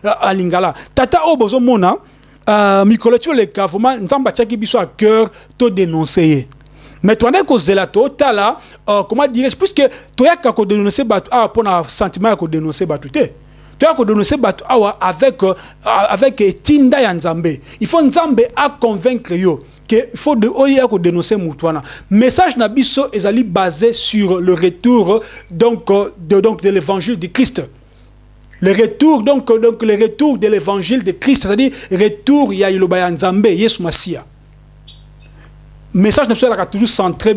à lingala. Tata Obozo Mona, Mikolocho le Kavoma, Nzamba Tchaki biso à cœur, to dénoncer. Mais toi, on est zélato, tu là, comment dirais-je, puisque tu as qu'à dénoncer Batou, pour un sentiment à dénoncer Batou. Tu as qu'à dénoncer Batou avec Tinda et Nzambe. Il faut Nzambe à convaincre yo qu'il faut dénoncer Moutouana. Message Nabiso est basé sur le retour de l'évangile de Christ. Le retour de l'évangile de Christ, c'est-à-dire retour, il y a Nzambe, Yesu Masia. message ne soit toujours centré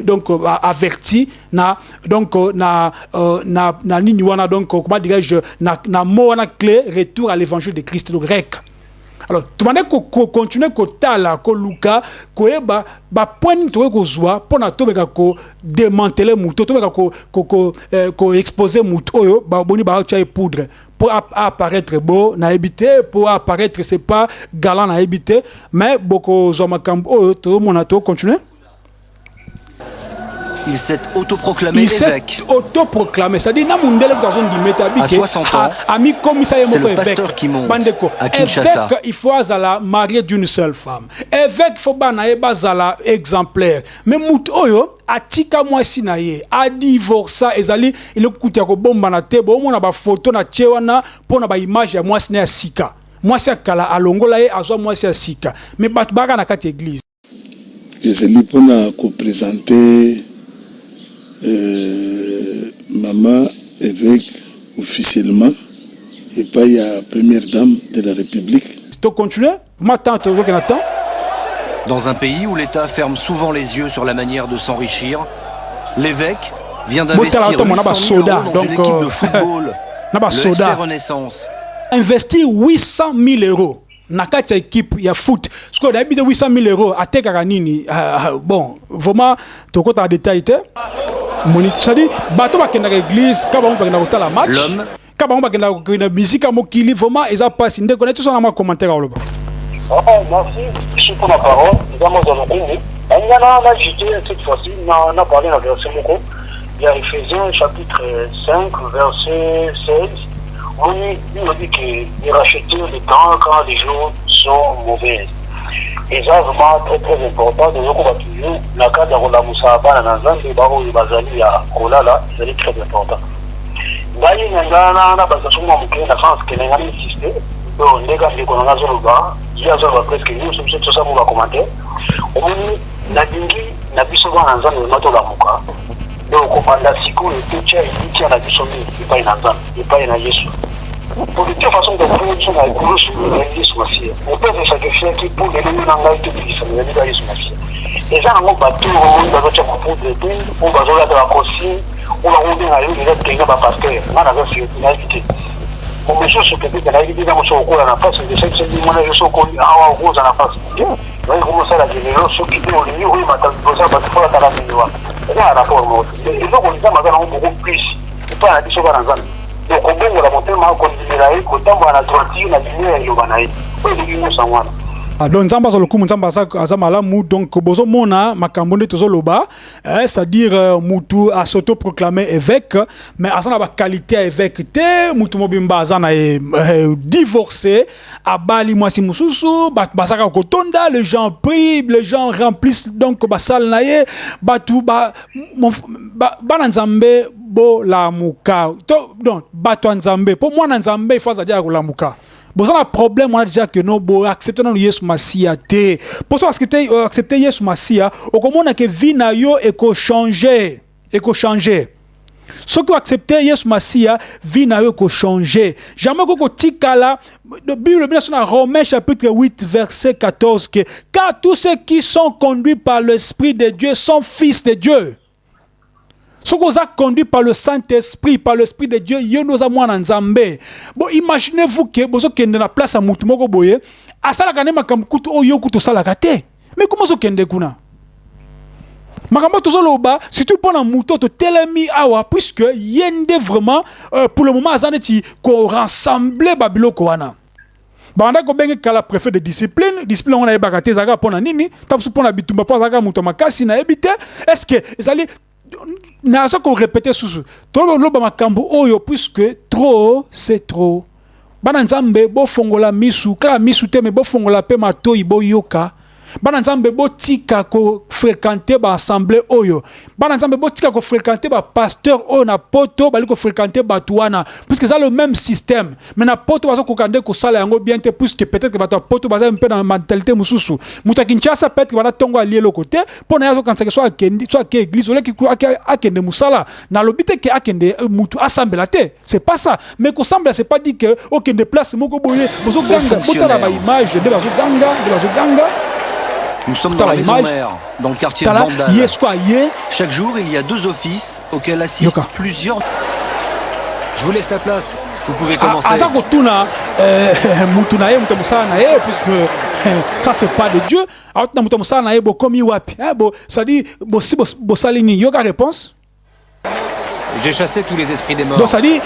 donc averti na donc na nini wana donc comment dirais-je na mot wana clé retour à l'évangile de Christ le grec. Alors tu m'as dit qu'on continue qu'on tala qu'on luka qu'on eba point toi qu'on soit pour na tobeka qu'on démanteler muto tobeka qu'on exposer muto yo boni ba chai poudre pour apparaître beau na habité pour apparaître c'est pas galant na habité mais beaucoup zomakambo tout le monde a tout continuer. Il s'est autoproclamé évêque. Autoproclamé, c'est-à-dire à 60 ans, c'est le pasteur qui monte à Kinshasa. Évêque, il faut être marié d'une seule femme. Évêque, il faut être exemplaire. Mais Moutoyo, a tika moi sinaye, a divorcé, ezali, il est coûté à bomba na tebo, on a ba photo na chewana, pour na ba image ya moi sinaye sika. Moi c'est kala alongola ye, azo moi c'est sika. Mais batbaga na kati église. Ezali pour na ko présenter maman évêque officiellement et pas il y a première dame de la République. Tu continues? Dans un pays où l'État ferme souvent les yeux sur la manière de s'enrichir, l'évêque vient d'investir 800 000 € dans une équipe de football, le FC Renaissance. Investir 800 000 € nakati équipe ya foot. Ce qu'on a dit 800 000 € à Tegaranini. Bon, vraiment, tu as un détail. C'est-à-dire, bateau va kenda l'église, quand on va kenda la match, quand on va kenda musique à Mokili, vraiment, ils ont passé. Nous connaissons tout ça dans mon commentaire. Merci, je suis pour la parole. Nous avons dans le groupe. Il y en a ajouté cette fois-ci, on a parlé dans le verset Moko. Il y a Ephésiens chapitre 5, verset 16. On dit qu'il racheter le temps quand les jours sont mauvais. Et ça, vraiment très très important. Donc, on va toujours, la carte de la Moussaba, dans un des barreaux de Bazali à Kolala, c'est très important. D'ailleurs, il y a un basation de la France qui n'a pas existé. Donc, les gars, on a il y a presque nous, c'est tout ça, on va commenter. On a dingi, n'a plus souvent dans un de notre Lamuka. Donc, on a la sico, et tout tient, il tient la mission, il n'est pas une Anzan, il n'est pas une Jésus. Pour de toute façon, de production à l'école sur l'église, on peut se sacrifier qui pour les gens dans l'église, mais il y a des choses. Et ça, on va tout le monde dans notre propos de tout, on va jouer de la consigne, on va rouler à l'eau, il va tenir ma pasteur, on a la vérité. On me cherche peut-être que la vérité dans mon chocolat à la face, et c'est que mon avis sont connus à rose à la face. Vous voyez comment ça la génération, ceux qui ont les murs, ils m'attendent pour ça, parce qu'il faut la tala minoire. Et là, à la forme, et donc on dit ça, maintenant, on beaucoup plus, et pas à la disco dans la zone. Donc, on peut la monter, on continue à aller, quand on va à la droiture, la lumière, il y a un aïe. Oui, il y a un sang. Donc nzamba zo lokumu nzamba azamala mu donc bozo mona makambo nde tozo loba c'est-à-dire mutu a s'auto-proclamé évêque mais azana ba qualité évêque te mutu mobimba azana divorcé abali mwasi mususu basaka kotonda les gens prient les gens remplissent donc ba salle naye batu ba nzambe bo la muka donc batu nzambe pour moi nzambe il faut ça dire la muka. Bon, un problème, on a déjà que nous acceptons Yesu Masia. Pour ça, accepter Yesu Masia, au comment on a que vie na yo et qu'on changer. Ce qui accepte Yesu Masia, vie na yo qu'on changer. Jamais qu'on tikala, la Bible bien dans Romains chapitre 8 verset 14 que car tous ceux qui sont conduits par l'Esprit de Dieu sont fils de Dieu. Ce qu'on a conduit par le Saint-Esprit, par l'Esprit de Dieu, il nous a moins en Zambé. Bon, imaginez-vous que vous êtes dans la place à Moutumoko Boye, à Salakane Makamkutu, Oyo Kutu Salakate. Mais comment vous êtes kuna? Makambo Tozoloba, si tu prends un mouton, tu telemi awa, puisque yende vraiment, pour le moment, Azaneti, qu'on rassemble Babilo Koana. Banda ko bengi kala préfet de discipline on a bakate zaga pona nini, tapsu pona bitumba pa zaga mutoma kasi na ebite. Est-ce que ezali na ça qu'on répétait sous tout le makambo oyo puisque trop c'est trop. Bana nzambe bo fongola misu kala misu te me bo fongola pe mato ibo yoka. Bana nzambe bo tika ko fréquenter ba assemblée oyo. Bana nzambe bo tika ko fréquenter ba pasteur o na poto bali ko fréquenter batuana puisque ça le même système. Mais na poto bazo ko kande ko sala yango bien te puisque peut-être que bato poto baza un peu dans la mentalité mususu. Muta Kinshasa peut-être que bana tongo alié le côté pour na yazo quand ça soit kendi soit ke église ole ki akende musala na lobite ke akende mutu assemblée te. C'est pas ça. Mais ko semble c'est pas dit que okende place moko boye bozo ganga bota la ba image de bazo ganga Nous sommes dans la maison mère, dans le quartier de Vandal. Chaque jour, il y a 2 offices auxquels assistent plusieurs... Je vous laisse la place. Vous pouvez commencer. Puisque ça c'est pas de Dieu. Ça dit, réponse. J'ai chassé tous les esprits des morts. Donc ça dit,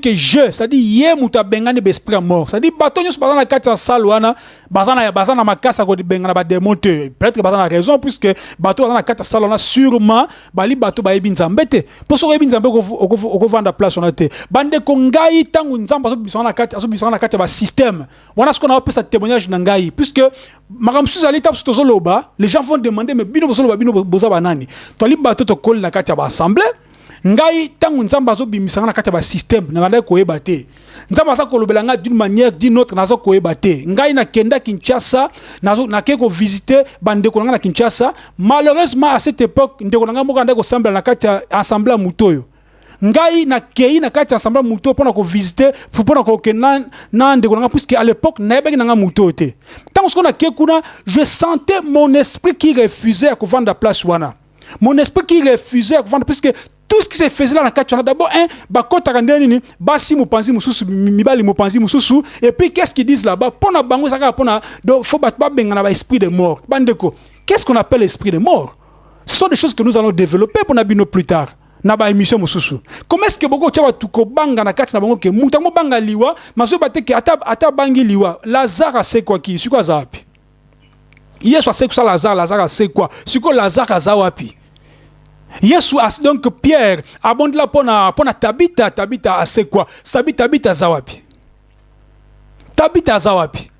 que je, ça dit hier muta bengane besprit mort. Ça dit bateau nyos bazana kati salwana, bazana makasa ko bengana ba démonter. Peut-être bazana raison puisque bateau bazana kati salwana sûrement bali bateau ba ebi nzambete. Pour so ebi nzambe ko vendre place on a été. Bande ko ngai tangu nzamba so bisana kati ba système. Wana ce qu'on a appelé ça témoignage na ngai puisque makamsu zali tap so loba, les gens vont demander mais bino bozo loba bino boza banani. To li bateau to kol na kati ba assemblée. Ngai tangu nzamba zo bimisanga na kati ba système na banda ko ebate nzamba sa ko lobelanga d'une manière d'une autre nazo ko ebate ngai na kenda Kinshasa nazo na keko visiter bande ko na Kinshasa malheureusement à cette époque ndeko nga mo kanda ko sambla na kati assemblée mutoyo ngai na kei na kati assemblée muto pona ko visiter pona ko kena na ndeko nga puisque à l'époque na yebeki nga muto te tangu ko na kekuna je sentais mon esprit qui refusait à ko vendre la place wana mon esprit qui refusait à ko vendre puisque tout ce qui se faisait là dans le d'abord bakota kandeni basi mupanzi mususu mibali mupanzi mususu et puis qu'est-ce qu'ils disent là-bas pona bango saka pona donc faut ba bengana ba esprit de mort bandeko qu'est-ce qu'on appelle esprit de mort ce sont des choses que nous allons développer pour nabino plus tard na ba émission mususu comment est-ce que boko tshaba tuko banga na kati na bango ke mutango banga liwa mazo bateke ata bangi liwa Lazare c'est quoi qui siko zapi Yesu c'est quoi Lazare c'est quoi siko Lazare azawapi Yesu donc Pierre abonde la pona Tabita c'est quoi Tabita zawapi Tabita zawapi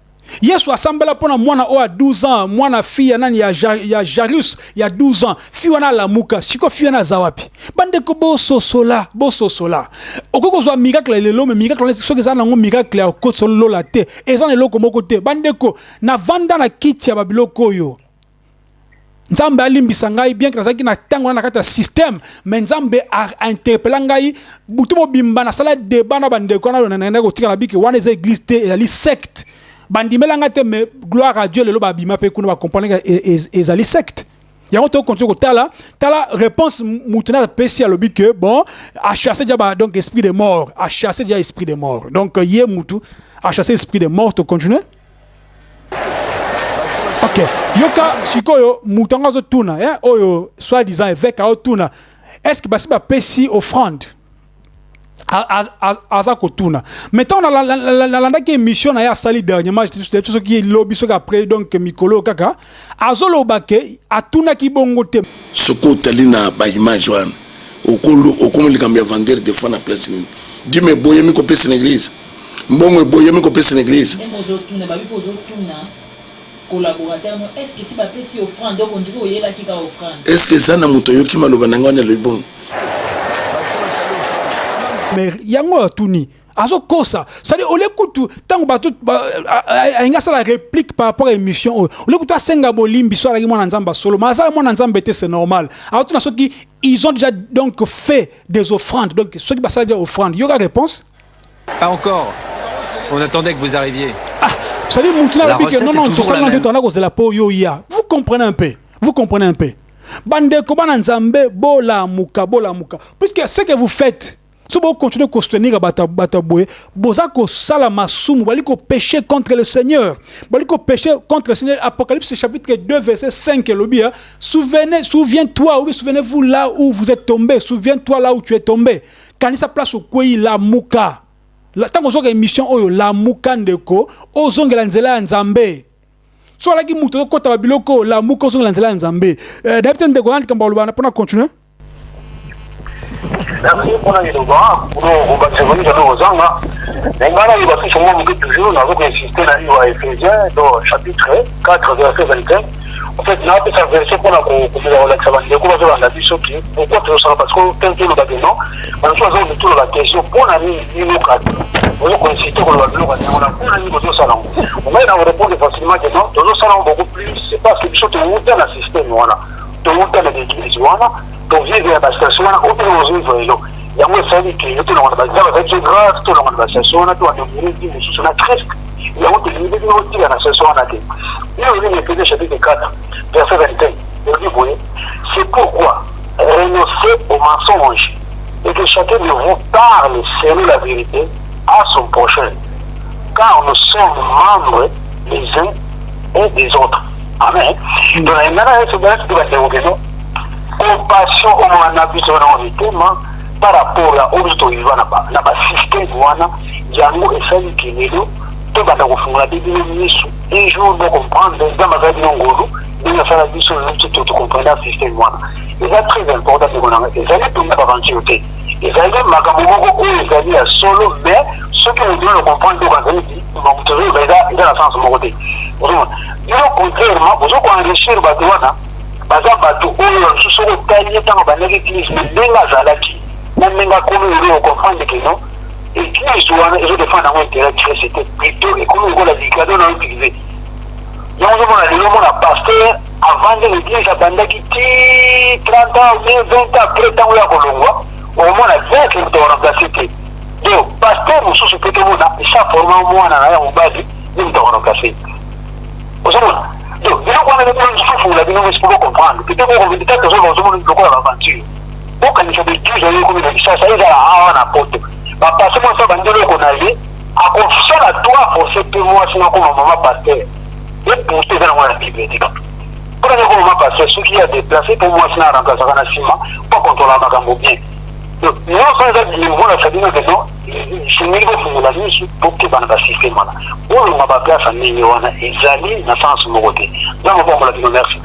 Yesu asambela pona mwana o a 12 ans mwana fille nani ya Jairus ya 12 ans fille wana lamuka siko fille na zawapi bande ko boso sola okoko zo miracle lelo mais miracle so que ça na miracle ya ko solo la te ezana loko moko te bande ko na vanda na kiti ya babiloko yo Nzambe alimbisa ngai bien que nazaki na tango na kata système mais Nzambe a interpellé ngai butumo bimba na sala débat na bande ko na ko tika na biki wana za église te ya li secte bandimela ngate mais gloire à Dieu lelo ba bima pe kuna ba comprendre ezali secte yango to continue ko tala réponse mutuna pesi à lobi que bon a chassé déjà donc esprit de mort a chassé déjà esprit de mort donc yé mutu a chassé esprit de mort to continuer. Ok, yoka sikoyo mutanga zo tuna oyo soi-disant évêque a tuna est-ce que basi ba pesi offrande aza ko tuna maintenant la landa qui émission na ya sali dernièrement tout ce qui est lobby ce après donc mikolo kaka azolo bake atuna ki bongo te soko talina ba image wan okolo likambia vendre des fois na place ni dime boyemi ko pesa na église mbongo boyemi ko pesa na église collaborateur est-ce que si ba pesi offrande donc on dirait oyela ki ka offrande est-ce que ça na muto yoki maloba nanga na le bon mais yango tuni azo kosa ça dit ole kutu tango bato inga ça la réplique par rapport à émission ole kutu asenga bolimbi so la mwana nzamba solo mais ça mwana nzamba était c'est normal alors tout ceux qui ils ont déjà donc fait des offrandes donc ceux qui passent des offrandes il y aura réponse pas encore on attendait que vous arriviez. Ça dit non tout ça vous comprenez un peu bande ko bana nzambe bola muka puisque ce que vous faites si vous continuez à soutenir bataboé boza ko sala masumu bali ko pécher contre le Seigneur bali ko pécher contre le Seigneur. Apocalypse chapitre 2 verset 5 lobia souviens-toi ou souvenez-vous là où vous êtes tombé, souviens-toi là où tu es tombé quand il sa place au koi la muka la tango zo émission oyo la muka ndeko ozongela nzela nzambe so la ki muto ko ta biloko la muka ozongela nzela nzambe d'habitude ndeko ngandi kamba olobana pona continuer. Merci pour la vidéo. Pour le Zanga. Il va toujours insister dans Éphésiens, dans chapitre 4, verset 21. En fait, là, c'est la version qu'on a pourquoi tu le sens parce que tel que le bâtiment, on choisit tout la question pour la mise au cadre. On a insisté qu'on va on a pour la mise au salon. On va répondre facilement que non, dans le salon beaucoup plus, c'est parce que tu as un système, voilà. Tu as un église, voilà. Donc, il y a des stations, aucun de nos il y a un service qui est grave, tout le monde va s'asseoir, tout le monde va s'asseoir, Il y a une limite de la session en athée. Il y a une limite de chapitre 4, verset 21. Il dit, oui, c'est pourquoi renoncer au mensonge et que chacun de vous parle selon la vérité à son prochain. Car nous sommes membres les uns et des autres. Amen. Donc, compassion au moment par rapport à l'autre système yango esali kelelo to banda kofungola bibili misu un jour de comprendre dans ma vie ngolu il a fallu biso tout comprendre le système wana c'est très important de connaître ezali tout na aventure te ezali makambo moko oyo ezali ya solo mais ce que nous devons comprendre quand on dit monitorer il y a la sens moko te vraiment contrairement vous enrichir bato wana baza bato oyo susu ko tali tango bandaki église ndenga zalaki na menga kono yo comprendre que non et qui je défends dans mon intérêt c'était plutôt et comme on l'a dit cadeau non utilisé donc on a pasteur avant de l'église à bandaki 30 ans 20 ans après temps ya kolongwa au moins la 20 que tu remplacé donc pasteur nous sous peut on a ça format moi na ya mobali nous tu remplacé donc il faut qu'on ait des choses la bien pour comprendre peut-être on veut peut-être que on le quoi l'aventure donc quand il faut dire j'ai comme ça ça il a un apôtre bah parce que moi ça bandele qu'on a eu à confusion à toi forcer pour moi sinon comme maman pasteur et pour te dans la bibliothèque pour que maman pasteur ce qui a déplacé pour moi sinon remplacer na ciment pour contrôler ma gambo bien donc non ça ça dit voilà ça dit que non je ne veux pas la nuit pour que dans le système là on va pas place à wana ezali na sens mokoté donc bon la dire merci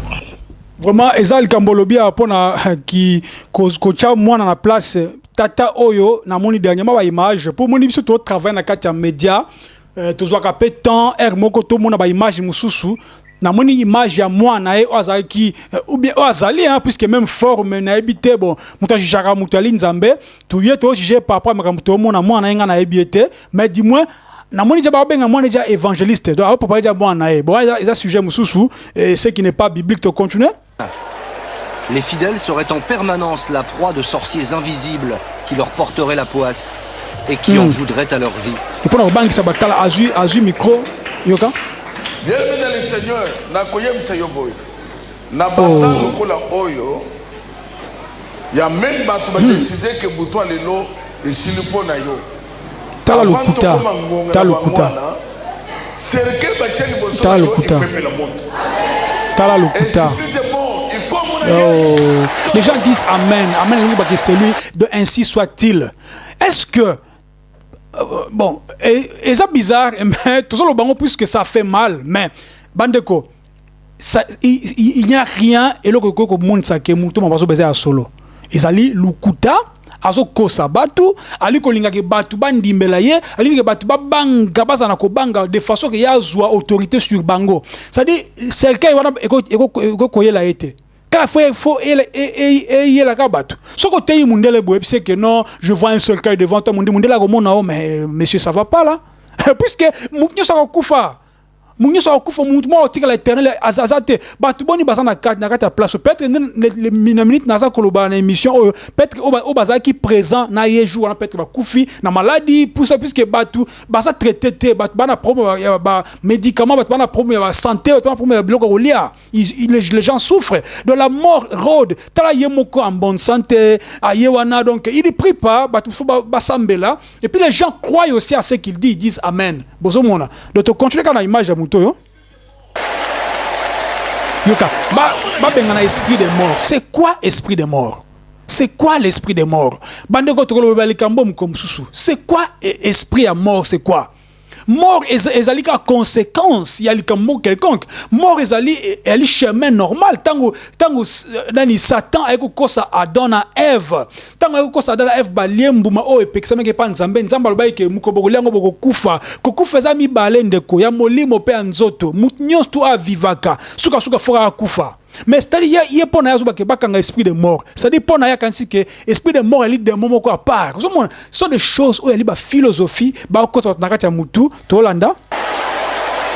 vraiment ezali kambolobia pona ki kocha mwana na place tata oyo na moni dernièrement ba image pour moni biso to travail na kati ya média to zwa ka pe temps moko to mona ba image mususu na moni image ya mwana e azali ki ou bien azali puisque même forme na ebité bon mutaji jara mutali nzambe to yeto juger par rapport à makamto mona mwana nga na ebité mais dis-moi na moni jaba benga mwana déjà évangéliste donc on peut parler de mwana e bon ça sujet mususu et ce qui n'est pas biblique to continuer. Les fidèles seraient en permanence la proie de sorciers invisibles qui leur porteraient la poisse et qui en voudraient à leur vie. Et pour la banque, ça va être micro. Yoka? Bienvenue dans le Seigneur. Nakoyem Sayoboy. Nabata lokola oyo. Ya même batu ba décider que butwa lelo et silipo na yo. Tala lukuta. Tala lukuta. Cercle ba cheli boso. Tala lukuta. Tala lukuta. Les gens disent Amen. Amen, c'est celui de ainsi soit-il. Est-ce que bon, et ça bizarre, mais tout ça le bango puisque ça fait mal, mais bandeko, il n'y a rien et le koko monde ça que muto mabazo baiser à solo. Ezali lukuta azo kosa batu ali kolinga ke batu bandimbela ye ali ke batu babanga bazana ko banga de façon que ya zwa autorité sur bango. Ça dit c'est quelqu'un wana eko koyela été. Car il faut et la kabatu. Ce côté il mundele boye c'est que non, je vois un seul cas devant toi mundela ko mona mais monsieur ça va pas là. Puisque munyo sa kufa. Munyo sa kufa munyo tika l'éternel azazate batu boni bazana na kata place peut-être les minutes na za koloba na émission peut-être au baza qui présent na yeju na peut-être ba kufi na maladie pour ça puisque batu baza traité batu bana problème ba médicaments batu bana problème ba santé batu bana problème biloko kolia les gens souffrent de la mort rôde tala yemoko en bonne santé ayewana donc il ne prie pas batu faut ba sambela et puis les gens croient aussi à ce qu'il dit, ils disent amen bozomona donc continuer quand la image Yoka, benga na esprit de mort. C'est quoi esprit de mort? C'est quoi l'esprit de mort? C'est quoi esprit à mort? C'est quoi? Mort ezali ka conséquence ya likambo quelconque. Mort ezali chemin normal tango nani Satan ayeko kosa Adam na Ève. Tango ayeko kosa Adam na Ève baliembuma o epekisama ke pa nzambe aloba ke mukoboko liango boko kufa. Kokufa za mibale ndeko ya molimo pe nzoto. Mutnyos tu avivaka. Suka fora kufa. Mais c'est-à-dire il y a pas un esprit de mort. C'est-à-dire pas un esprit de mort est des moments à part. Ce sont des choses où il y a philosophie, ba ko to nakati ya mutu to Hollanda.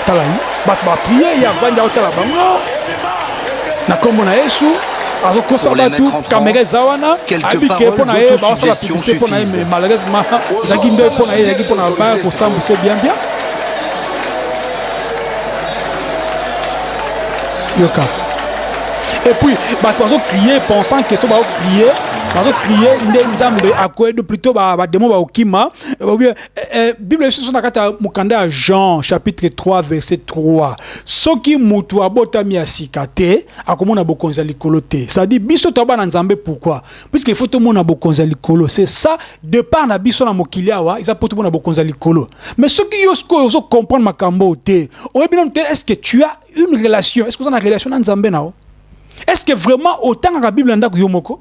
Tala yi, ba prier ya vanda otala bango. Na kombo na Yesu, azo kosa tout caméra zawana, abike pona e ba osala publicité pona e malheureusement zaki ndo pona e zaki pona ba ko sambu c'est bien. yoka. Et puis bato bazo crier pensant que to ba crier bazo crier nde nzambe akoedo plutôt ba démon ba okima Bible sur na kata mukanda ya Jean chapitre 3 verset 3 soki mutu abotami asikate akomona bokonza likolo te ça dit biso to ba na nzambe pourquoi puisque il faut tout mona bokonza likolo c'est ça de par na biso na mokili awa ils apportent mona bokonza likolo mais soki yosko ozo comprendre makambo te oyebino te est-ce que tu as une relation est-ce que vous avez une relation na nzambe nao est-ce que vraiment autant la Bible ndako yomoko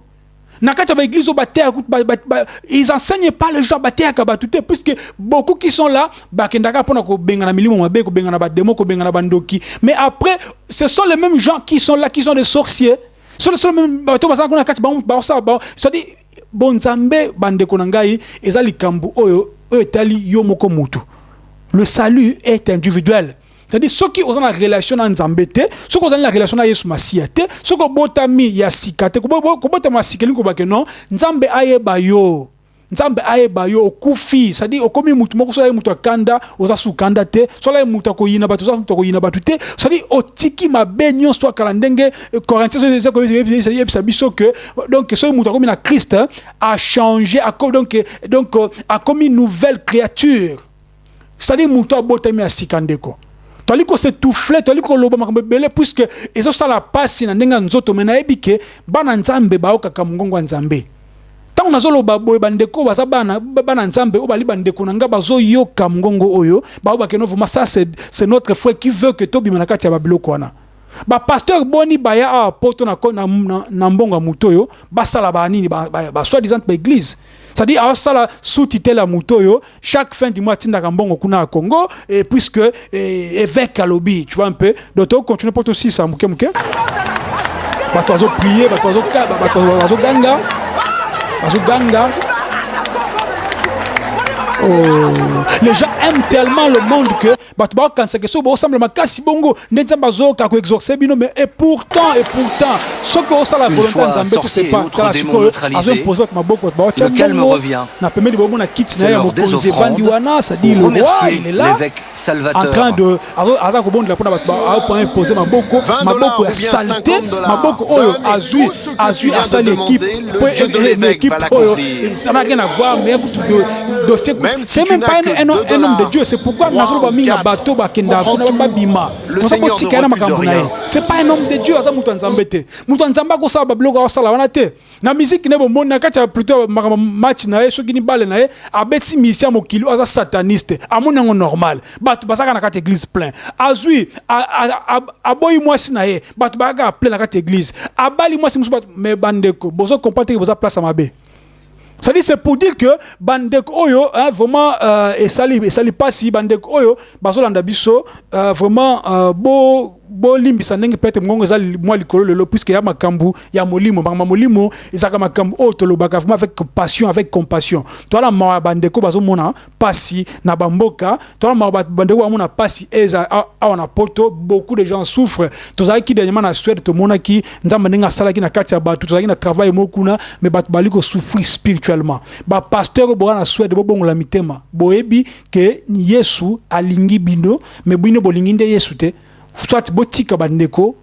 nakata ba église ils enseignent pas les gens baté akabatute puisque beaucoup qui sont là bakendaka pona ko benga na milimo mabe ko benga na ba démon ko benga na bandoki mais après ce sont les mêmes gens qui sont là qui sont des sorciers ce sont les mêmes bato bazanga kuna kati ba ça ça dit bonzambe bandeko na ngai ezali kambu oyo etali yomoko mutu le salut est individuel. C'est-à-dire, ceux qui ont la relation en Zambété, ceux qui ont la relation avec Yesu Masiate, ceux qui ont botami ya sikate, ko botama sikeli ko ba non, Nzambe ayeba yo. Nzambe ayeba yo okufi, c'est-à-dire okomi mutu moko so mutu akanda, oza su kanda te, so la mutu ko yina batu, so mutu ko yina batu te, c'est-à-dire otiki mabenyo so kalandenge Corinthiens c'est biso que donc ce mutu ko na Christ a changé donc a commis nouvelle créature. C'est-à-dire mutu botami ya sikandeko. Toliko se touffler toliko loba makambe belé puisque ezo sala pasi na ndenga nzoto mena ebike bana nzambe baoka kamungongo nzambe tango nazolo baboy bandeko baza bana nzambe o bali bandeko nanga bazo yoka mungongo oyo baoba ke novuma ça c'est notre frère qui veut que tobi manakati ya babiloko wana ba pasteur boni baya a poto na mbonga mutoyo basala ba nini ba soi-disant ba église. C'est-à-dire, à ça, sous-titel à Moutoyo, chaque fin du mois, Tinda Gambon kuna à Congo, et puisque évêque à lobby, tu vois un peu. Donc, on continue pour aussi ça, mouké. Batoizo prier, batoizo ganga. Oh. Les gens aiment tellement le monde que quand c'est que ça ressemble à kasi bongo n'enzambazo ka ko exorcer bino mais et pourtant ce que ça la volonté nzambe tout c'est pas le calme revient. Na permet de bomona kit na ya mokonzi vandiwana ça dit le roi il est là l'évêque Salvateur en train de aza ko bonde la pona ba point poser maboko ya saleté maboko oyo azui asali équipe oyo ça n'a rien à voir mais dossier. C'est même pas un homme de Dieu, c'est pourquoi nous avons mis un bateau bakenda kuna bima. C'est pas un homme de Dieu, ça mutanzambete. Mutanzamba ko sa babloga ko sala wana te. Na musique ne bomona na kati plutôt match na so gini bale na abeti mission mokili aza sataniste. Amona ngo normal. Batu basaka na kati église plein. Azui aboyi mwasi na ye. Batu baga plein na kati église. Abali mwasi musu mais bandeko bozo comprendre que boza place à mabe. C'est pour dire que bandeko oyo vraiment et sali pas si bandeko oyo bazolanda biso vraiment bo limbisa ndenge peut-être ngongo za moi likolo lelo puisque ya makambu ya molimo molimo ezaka makambu o tolobaka vraiment avec passion avec compassion toi la ma bandeko bazomona pasi na bamboka toi la bandeko bamona pasi eza on a poto beaucoup de gens souffrent tozaki ki dernièrement na Suède to mona ki nzamba ndenge sala ki na kati ya batu tozaki na travail mokuna mais batu baliko souffrir spirituellement ba pasteur bo na Suède bo bongola mitema boyebi que Yesu alingi bino mais bino bolingi nde Yesu te soit botika bandeko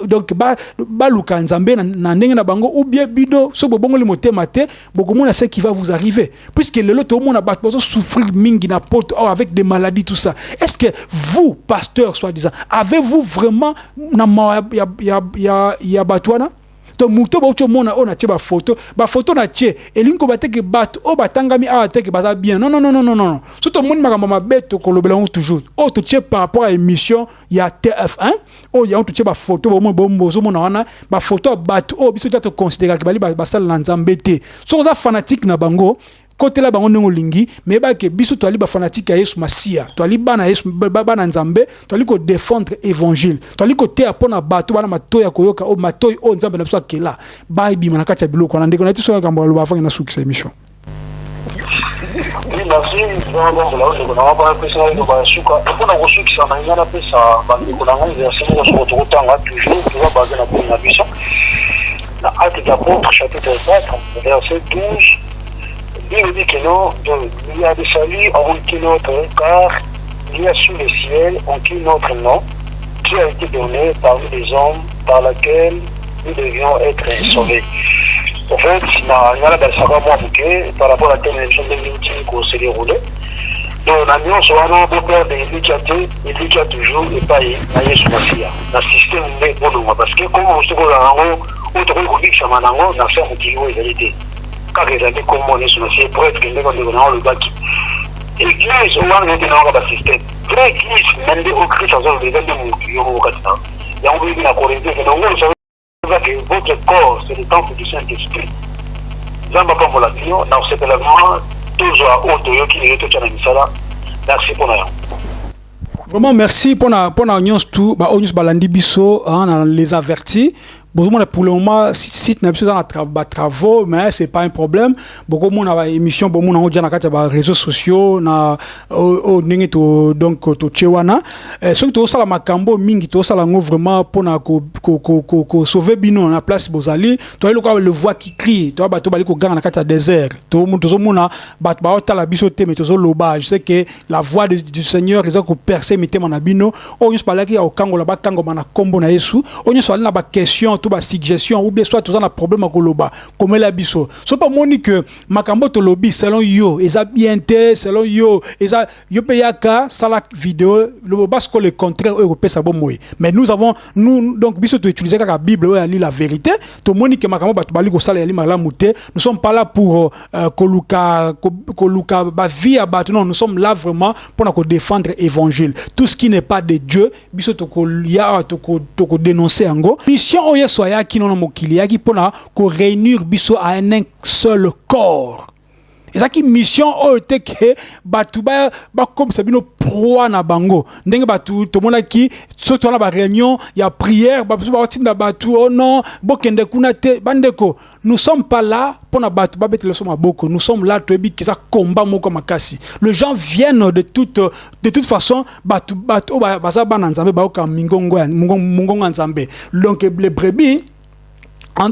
donc luka nzambe na ndenge na bango ou bien bido so bongo le motema te bokomona ce qui va vous arriver puisque le lot tout monde bato souffrir mingi na porte avec des maladies tout ça. Est-ce que vous pasteur soi-disant avez-vous vraiment na ya batwana to muto ba ucho mona ona che ba photo na che elinko bateke bato o batangami a bateke baza bien non surtout monde makambo mabeto ko lobela toujours to che par rapport à émission ya TF1 ya to che ba photo bozo mona wana ba photo bato biso to considérer que bali ba sala na nzambe te so za fanatique na bango côté là bango ndongo lingi mais ba ke biso to ali ba fanatique ya Yesu Masia to ali bana Yesu bana nzambe to ali ko défendre évangile to ali ko te apona bato bana matoya koyoka o matoyi o nzambe na biso akela ba bi mana kati ya biloko na ndeko na tiso ya kambo lo bafanga na sukisa émission. Oui, merci. On va pas passer dans la souka. On a reçu que ça m'a bien appelé ça. On a reçu que ça m'a toujours basé la bonne ambition. Dans Actes d'Apôtres, chapitre 4, verset 12. Il dit que non, il y a des saluts en aucun autre, car il y a sous le ciel aucun autre nom qui a été donnée parmi les hommes par laquelle nous devions être sauvés. En fait, par rapport à la télévision de meeting qu'on s'est déroulé, donc on a mis en soi un beau père de Élie qui a toujours et pas Yesu Masia. Le système est bon, parce que comme on se voit on te retrouve que ça m'a dit, on a fait un petit peu de vérité. Car les amis comme on est sur Masia, pour être qu'il y ait le bac. L'église, on va mettre dans le système. Vraie église, même des Christ, on va les aider au Qatar. Et on veut bien corriger que que votre corps, c'est le temple du Saint-Esprit. Zamba pour la vie, dans cet élément, toujours au qui est tout à la merci pour nous. Vraiment, merci pour la news tout, balandi biso, les avertis. Pour le moment, si tu n'as pas de travaux, mais ce n'est pas un problème. Beaucoup de gens ont des émissions, beaucoup de gens ont des réseaux sociaux, donc Tchewana. Ce qui est la Makambo, mingi, vraiment pour sauver Bino dans la place Bozali. Tu as le voix qui crie, tu as le désert. Tu as je sais que la voix du Seigneur, ils ont percé, mais tu as Bino. On y parle qu'il y a au Kango, là-bas, Kango, na Kombo, na Yesu. On y parle là-bas, question. Tout ba suggestion ou bien soit tout ça un problème à koloba comme la biso so pas moni que makambo to lobby selon yo eza bien té selon yo eza yo payaka sala vidéo le basque le contraire européen ça bon moi mais nous donc biso to utiliser la Bible ou ali la vérité to moni que makambo ba to bali ko sala ali malamu té nous sommes pas là pour koluka ba vie à battre non nous sommes là vraiment pour défendre évangile tout ce qui n'est pas de Dieu biso to ko ya to ko dénoncer ango mission soya qui non mokili qui pona ko réunir biso à un seul corps. Et ça qui mission était que batu ba comme ça bino proie na bango ndenge batu to mona ki surtout na ba réunion il y a prière ba tinda batu oh non bokende kuna te bandeko nous sommes pas là pour na batu ba bete le soma boko nous sommes là to bi ki ça combat moko makasi les gens viennent de toute façon batu ba za bana nzambe ba oka mungongo nzambe donc les brebis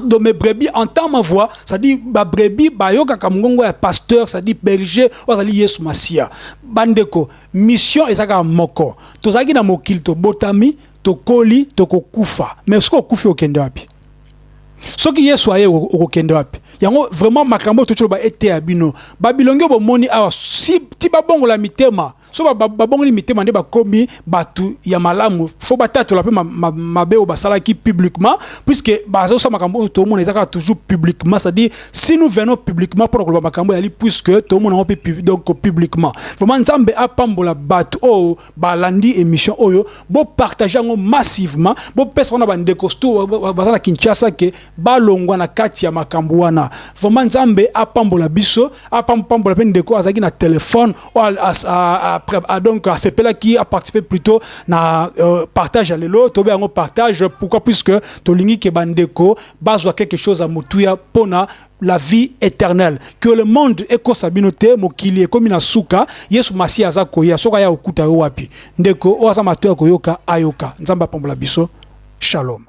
dans mes brebis entend ma voix, ça dit ba brebis ba yoka kamungongo ya pasteur, ça dit berger, ça dit Yesu Masia. Bandeko, mission ezaka moko. Tozaki na mokili to botami, to koli, to kokufa. Mais ce ko kufi okende wapi? Ce qui Yesu aye okende wapi? Yango vraiment makambo to cholo ba ete abino. Babilonge bo moni awa si ti ba bongo la mitema. So babongo ni mitema nde bakomi batu ya malamu faut batatu la pe mabe o basala ki publiquement puisque bazo sa makambo to monde ezaka toujours publiquement ça dit si nous venons publiquement pour le makambo yali puisque to monde on peut donc publiquement vraiment nzambe apambola batu o balandi émission oyo bo partager ngo massivement bo pesa na bande costo basala Kinshasa ke balongwa na kati ya makambo wana vraiment nzambe apambola biso apambola pe ndeko azaki na téléphone o donc c'est là qui a participé plutôt na partage à l'élo tobe yango partage pourquoi puisque tolingi ke bandeko bazwa quelque chose à mutuya pona la vie éternelle que le monde eko sabinote mokili ekomi na suka Yesu Masia aza koya soka ya okuta yo wapi ndeko oza matoya koyoka ayoka nzamba pambola biso shalom.